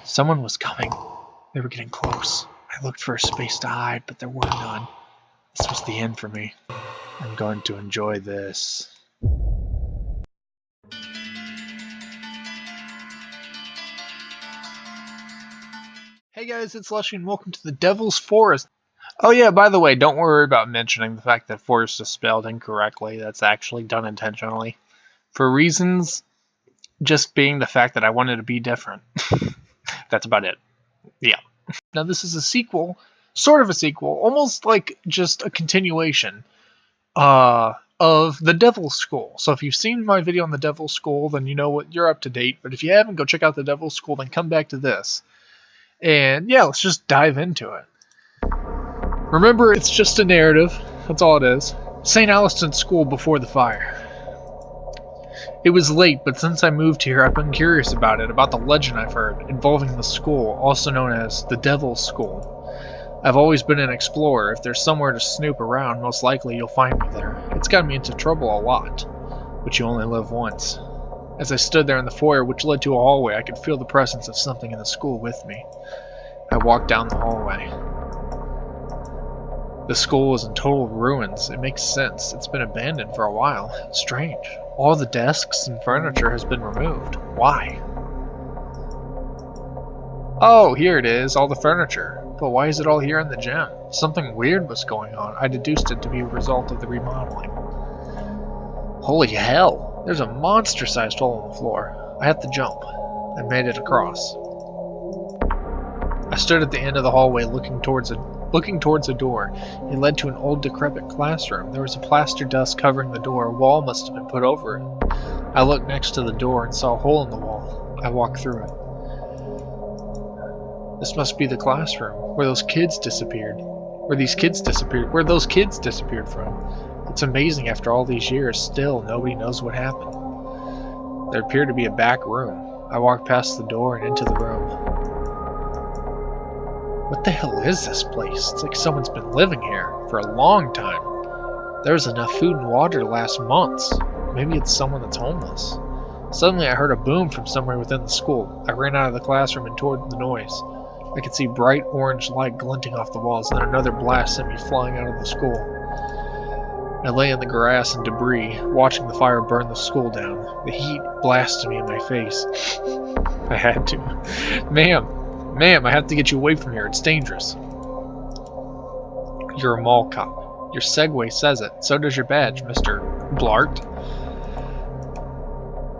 Someone was coming. They were getting close. I looked for a space to hide, but there were none. This was the end for me. I'm going to enjoy this. Hey guys, it's SLUSHIE and welcome to the Devil's Forest. Oh yeah, by the way, don't worry about mentioning the fact that Forrest is spelled incorrectly. That's actually done intentionally. For reasons just being the fact that I wanted to be different. That's about it. Yeah. Now this is a sequel, sort of a sequel, almost like just a continuation of the Devil's School. So if you've seen my video on the Devil's School, then you know what, you're up to date. But if you haven't, go check out the Devil's School, then come back to this. And yeah, let's just dive into it. Remember, it's just a narrative. That's all it is. St. Alliston's school before the fire. It was late, but since I moved here, I've been curious about it, about the legend I've heard, involving the school, also known as the Devil's School. I've always been an explorer. If there's somewhere to snoop around, most likely you'll find me there. It's gotten me into trouble a lot, but you only live once. As I stood there in the foyer, which led to a hallway, I could feel the presence of something in the school with me. I walked down the hallway. The school is in total ruins. It makes sense. It's been abandoned for a while. Strange. All the desks and furniture has been removed. Why? Oh, here it is, all the furniture. But why is it all here in the gym? Something weird was going on. I deduced it to be a result of the remodeling. Holy hell! There's a monster-sized hole in the floor. I had to jump. I made it across. I stood at the end of the hallway looking towards a door. It led to an old decrepit classroom. There was a plaster dust covering the door. A wall must have been put over it. I looked next to the door and saw a hole in the wall. I walked through it. This must be the classroom where those kids disappeared. Where those kids disappeared from. It's amazing after all these years, still nobody knows what happened. There appeared to be a back room. I walked past the door and into the room. What the hell is this place? It's like someone's been living here for a long time. There's enough food and water to last months. Maybe it's someone that's homeless. Suddenly I heard a boom from somewhere within the school. I ran out of the classroom and toward the noise. I could see bright orange light glinting off the walls, and then another blast sent me flying out of the school. I lay in the grass and debris, watching the fire burn the school down. The heat blasted me in my face. I had to. Ma'am, I have to get you away from here. It's dangerous. You're a mall cop. Your Segway says it. So does your badge, Mr. Blart.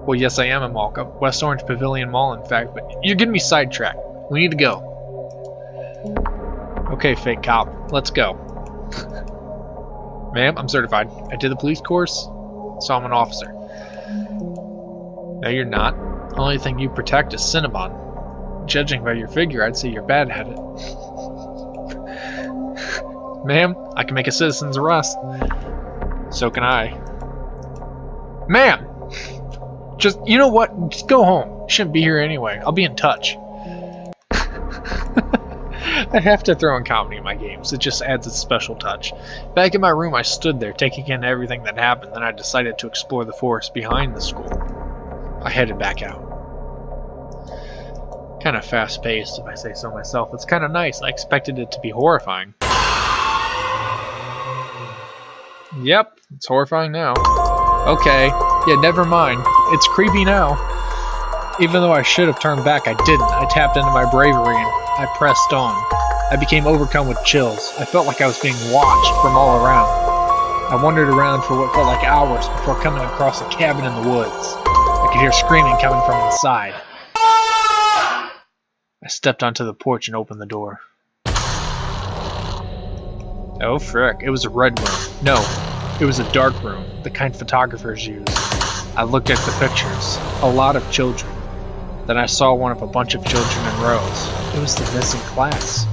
Well, yes, I am a mall cop. West Orange Pavilion Mall, in fact, but you're getting me sidetracked. We need to go. Okay, fake cop. Let's go. Ma'am, I'm certified. I did the police course, so I'm an officer. No, you're not. The only thing you protect is Cinnabon. Judging by your figure, I'd say you're bad at it. Ma'am, I can make a citizen's arrest. So can I. Ma'am! Just, you know what? Just go home. You shouldn't be here anyway. I'll be in touch. I have to throw in comedy in my games. It just adds a special touch. Back in my room, I stood there, taking in everything that happened. Then I decided to explore the forest behind the school. I headed back out. Kind of fast-paced, if I say so myself. It's kind of nice. I expected it to be horrifying. Yep, it's horrifying now. Okay, yeah, never mind. It's creepy now. Even though I should have turned back, I didn't. I tapped into my bravery and I pressed on. I became overcome with chills. I felt like I was being watched from all around. I wandered around for what felt like hours before coming across a cabin in the woods. I could hear screaming coming from inside. I stepped onto the porch and opened the door. Oh frick, it was a red room. No, it was a dark room, the kind photographers use. I looked at the pictures, a lot of children. Then I saw one of a bunch of children in rows. It was the missing class.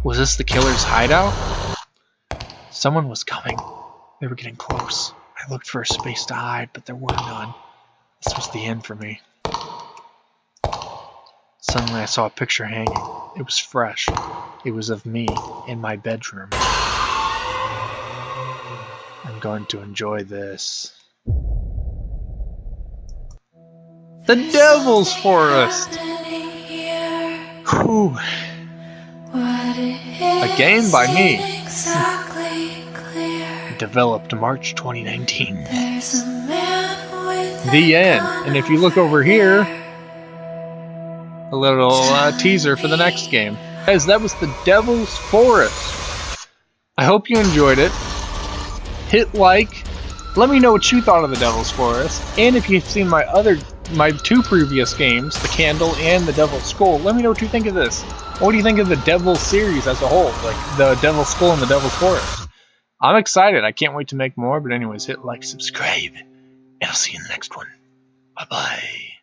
Was this the killer's hideout? Someone was coming. They were getting close. I looked for a space to hide, but there were none. This was the end for me. Suddenly I saw a picture hanging. It was fresh. It was of me in my bedroom. I'm going to enjoy this. The Devil's Forest! Whew. A game by me. Developed March 2019. The end. And if you look over here, a little teaser for the next game. Guys, that was the Devil's Forest. I hope you enjoyed it. Hit like. Let me know what you thought of the Devil's Forest. And if you've seen my two previous games, the Candle and the Devil's Skull, let me know what you think of this. What do you think of the Devil series as a whole? Like the Devil's Skull and the Devil's Forest. I'm excited. I can't wait to make more. But anyways, hit like, subscribe, and I'll see you in the next one. Bye-bye.